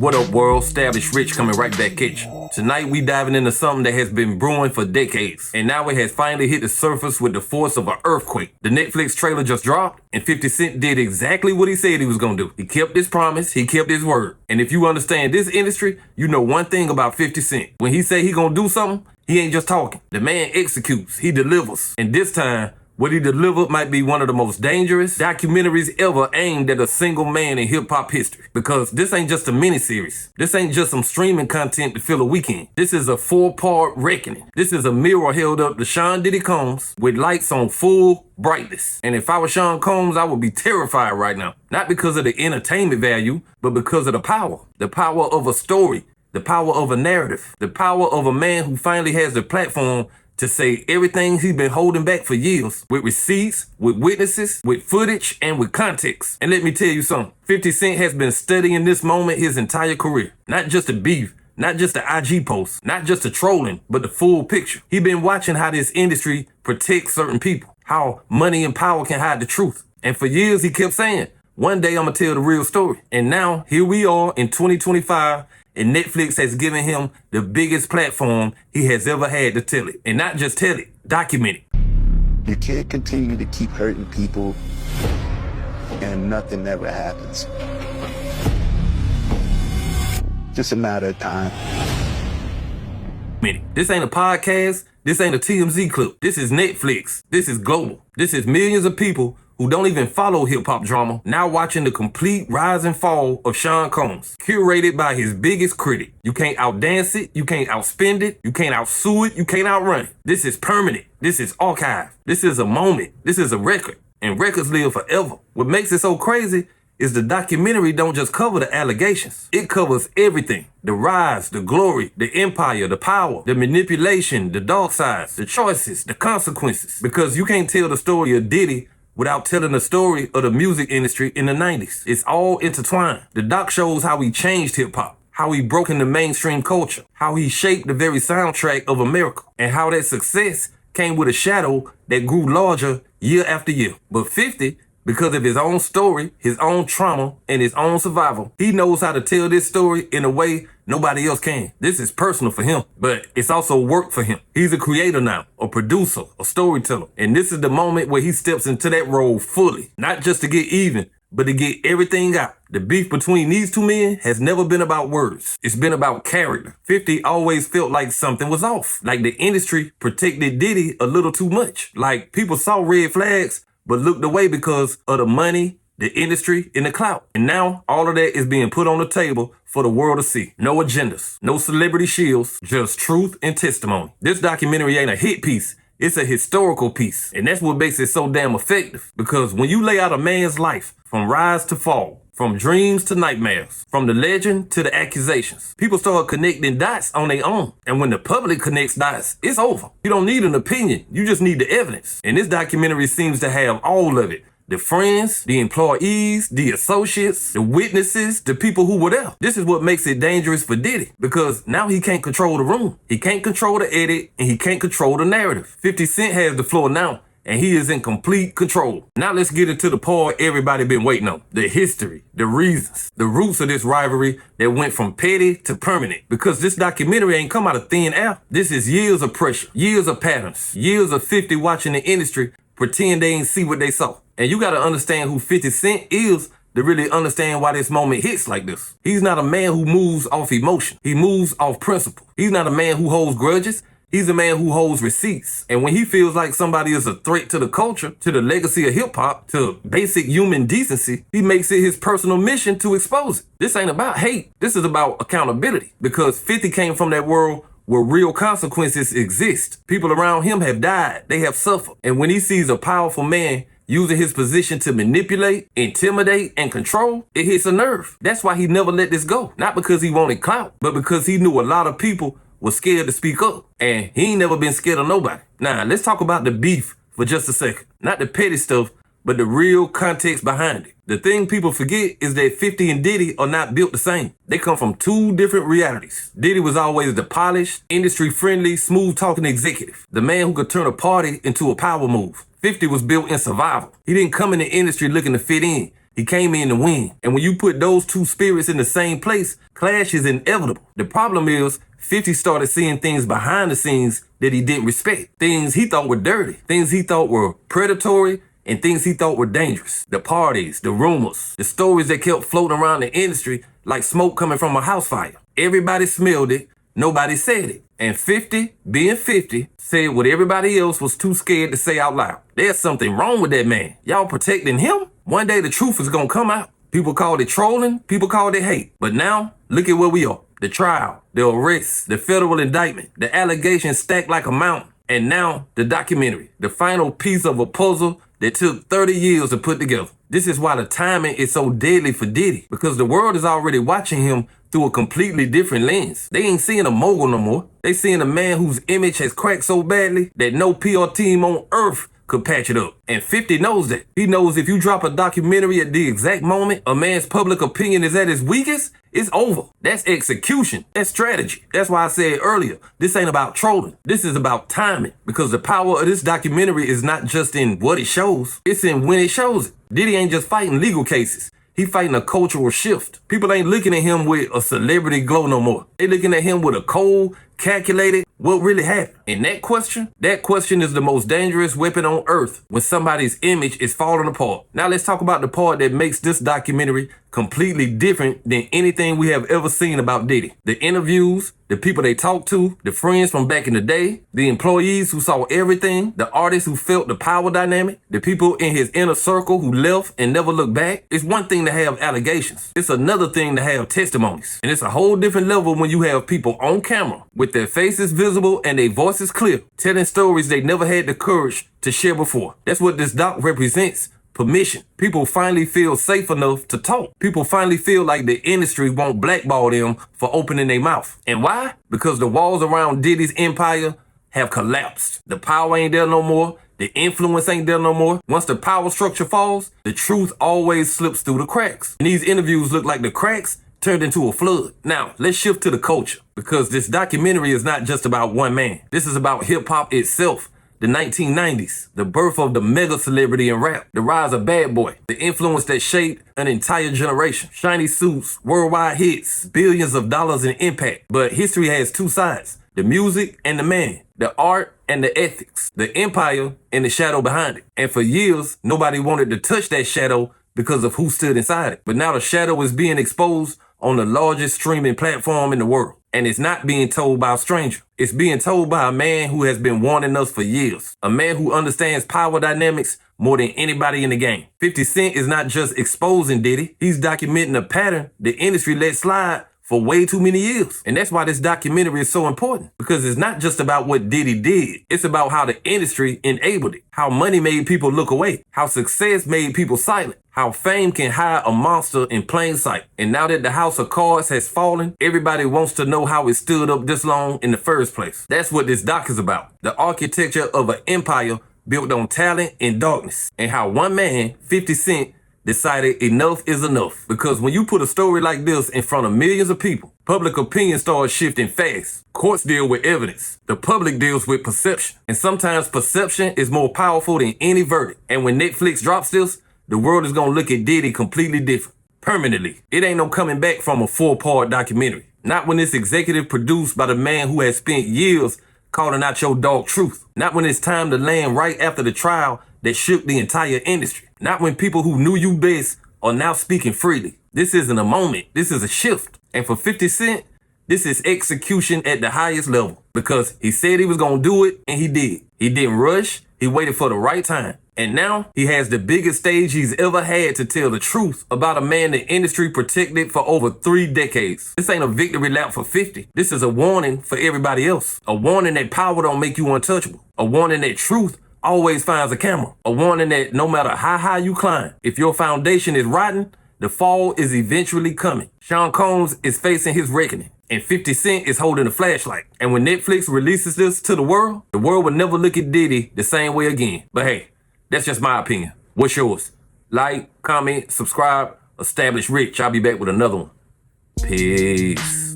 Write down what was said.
What up, world? R.I.C.H coming right back at you. Tonight we diving into something that has been brewing for decades, and now it has finally hit the surface with the force of an earthquake. The Netflix trailer just dropped, and 50 Cent did exactly what he said he was gonna do. He kept his promise, he kept his word. And if you understand this industry, you know one thing about 50 Cent. When he say he gonna do something, he ain't just talking. The man executes, he delivers. And this time, what he delivered might be one of the most dangerous documentaries ever aimed at a single man in hip-hop history. Because this ain't just a miniseries. This ain't just some streaming content to fill a weekend. This is a 4-part reckoning. This is a mirror held up to Sean Diddy Combs with lights on full brightness. And if I was Sean Combs, I would be terrified right now. Not because of the entertainment value, but because of the power. The power of a story. The power of a narrative. The power of a man who finally has the platform to say everything he's been holding back for years, with receipts, with witnesses, with footage, and with context. And let me tell you something, 50 Cent has been studying this moment his entire career. Not just the beef, not just the IG posts, not just the trolling, but the full picture. He been watching how this industry protects certain people, how money and power can hide the truth. And for years he kept saying, one day I'm gonna tell the real story. And now here we are in 2025, and Netflix has given him the biggest platform he has ever had to tell it. And not just tell it, document it. You can't continue to keep hurting people and nothing ever happens. Just a matter of time. This ain't a podcast. This ain't a TMZ clip. This is Netflix. This is global. This is millions of people who don't even follow hip-hop drama, now watching the complete rise and fall of Sean Combs, curated by his biggest critic. You can't outdance it, you can't outspend it, you can't outsue it, you can't outrun it. This is permanent. This is archive. This is a moment. This is a record. And records live forever. What makes it so crazy is the documentary don't just cover the allegations. It covers everything. The rise, the glory, the empire, the power, the manipulation, the dark sides, the choices, the consequences. Because you can't tell the story of Diddy without telling the story of the music industry in the 90s. It's all intertwined. The doc shows how he changed hip-hop, how he broke into mainstream culture, how he shaped the very soundtrack of America, and how that success came with a shadow that grew larger year after year. But 50, because of his own story, his own trauma, and his own survival, he knows how to tell this story in a way nobody else can. This is personal for him, but it's also work for him. He's a creator now, a producer, a storyteller. And this is the moment where he steps into that role fully, not just to get even, but to get everything out. The beef between these two men has never been about words. It's been about character. 50 always felt like something was off. Like the industry protected Diddy a little too much. Like people saw red flags, but looked away because of the money, the industry, and the clout. And now all of that is being put on the table for the world to see. No agendas, no celebrity shields, just truth and testimony. This documentary ain't a hit piece. It's a historical piece. And that's what makes it so damn effective. Because when you lay out a man's life from rise to fall, from dreams to nightmares, from the legend to the accusations, people start connecting dots on their own. And when the public connects dots, it's over. You don't need an opinion. You just need the evidence. And this documentary seems to have all of it. The friends, the employees, the associates, the witnesses, the people who were there. This is what makes it dangerous for Diddy, because now he can't control the room. He can't control the edit, and he can't control the narrative. 50 Cent has the floor now, and he is in complete control. Now let's get into the part everybody been waiting on. The history, the reasons, the roots of this rivalry that went from petty to permanent. Because this documentary ain't come out of thin air. This is years of pressure, years of patterns, years of 50 watching the industry pretend they ain't see what they saw. And you gotta understand who 50 Cent is to really understand why this moment hits like this. He's not a man who moves off emotion. He moves off principle. He's not a man who holds grudges. He's a man who holds receipts. And when he feels like somebody is a threat to the culture, to the legacy of hip-hop, to basic human decency, he makes it his personal mission to expose it. This ain't about hate. This is about accountability. Because 50 came from that world where real consequences exist. People around him have died. They have suffered. And when he sees a powerful man using his position to manipulate, intimidate, and control, it hits a nerve. That's why he never let this go. Not because he wanted clout, but because he knew a lot of people were scared to speak up. And he ain't never been scared of nobody. Now, let's talk about the beef for just a second. Not the petty stuff, but the real context behind it. The thing people forget is that 50 and Diddy are not built the same. They come from two different realities. Diddy was always the polished, industry-friendly, smooth-talking executive. The man who could turn a party into a power move. 50 was built in survival. He didn't come in the industry looking to fit in. He came in to win. And when you put those two spirits in the same place, clash is inevitable. The problem is 50 started seeing things behind the scenes that he didn't respect. Things he thought were dirty, things he thought were predatory, and things he thought were dangerous. The parties, the rumors, the stories that kept floating around the industry like smoke coming from a house fire. Everybody smelled it, nobody said it. And 50, being 50, said what everybody else was too scared to say out loud. There's something wrong with that man. Y'all protecting him? One day the truth is gonna come out. People called it trolling, people called it hate. But now, look at where we are. The trial, the arrest, the federal indictment, the allegations stacked like a mountain. And now, the documentary, the final piece of a puzzle that took 30 years to put together. This is why the timing is so deadly for Diddy, because the world is already watching him through a completely different lens. They ain't seeing a mogul no more. They seeing a man whose image has cracked so badly that no PR team on earth could patch it up. And 50 knows that. He knows if you drop a documentary at the exact moment a man's public opinion is at its weakest, it's over. That's execution. That's strategy. That's why I said earlier, this ain't about trolling. This is about timing. Because the power of this documentary is not just in what it shows, it's in when it shows it. Diddy ain't just fighting legal cases. He fighting a cultural shift. People ain't looking at him with a celebrity glow no more. They looking at him with a cold, calculated, what really happened. And that question is the most dangerous weapon on earth when somebody's image is falling apart. Now let's talk about the part that makes this documentary completely different than anything we have ever seen about Diddy. The interviews, the people they talked to, the friends from back in the day, the employees who saw everything, the artists who felt the power dynamic, the people in his inner circle who left and never looked back. It's one thing to have allegations. It's another thing to have testimonies. And it's a whole different level when you have people on camera with their faces visible and their voices clear, telling stories they never had the courage to share before. That's what this doc represents. Permission. People finally feel safe enough to talk. People finally feel like the industry won't blackball them for opening their mouth. And why? Because the walls around Diddy's empire have collapsed. The power ain't there no more. The influence ain't there no more. Once the power structure falls, the truth always slips through the cracks. And these interviews look like the cracks turned into a flood. Now, let's shift to the culture, because this documentary is not just about one man. This is about hip-hop itself. The 1990s, the birth of the mega celebrity in rap, the rise of Bad Boy, the influence that shaped an entire generation. Shiny suits, worldwide hits, billions of dollars in impact. But history has two sides, the music and the man, the art and the ethics, the empire and the shadow behind it. And for years, nobody wanted to touch that shadow because of who stood inside it. But now the shadow is being exposed on the largest streaming platform in the world. And it's not being told by a stranger. It's being told by a man who has been warning us for years. A man who understands power dynamics more than anybody in the game. 50 Cent is not just exposing Diddy. He's documenting a pattern the industry let slide for way too many years. And that's why this documentary is so important. Because it's not just about what Diddy did. It's about how the industry enabled it. How money made people look away. How success made people silent. How fame can hide a monster in plain sight. And now that the house of cards has fallen, everybody wants to know how it stood up this long in the first place. That's what this doc is about. The architecture of an empire built on talent and darkness. And how one man, 50 Cent, decided enough is enough. Because when you put a story like this in front of millions of people, public opinion starts shifting fast. Courts deal with evidence. The public deals with perception. And sometimes perception is more powerful than any verdict. And when Netflix drops this, the world is gonna look at Diddy completely different. Permanently. It ain't no coming back from a 4-part documentary. Not when it's executive produced by the man who has spent years calling out your dog truth. Not when it's time to land right after the trial that shook the entire industry. Not when people who knew you best are now speaking freely. This isn't a moment. This is a shift. And for 50 Cent, this is execution at the highest level. Because he said he was gonna do it, and he did. He didn't rush. He waited for the right time. And now he has the biggest stage he's ever had to tell the truth about a man the industry protected for over 3 decades. This ain't a victory lap for 50. This is a warning for everybody else. A warning that power don't make you untouchable. A warning that truth always finds a camera. A warning that no matter how high you climb, if your foundation is rotten, the fall is eventually coming. Sean Combs is facing his reckoning. And 50 Cent is holding a flashlight. And when Netflix releases this to the world will never look at Diddy the same way again. But hey, that's just my opinion. What's yours? Like, comment, subscribe, establish rich. I'll be back with another one. Peace.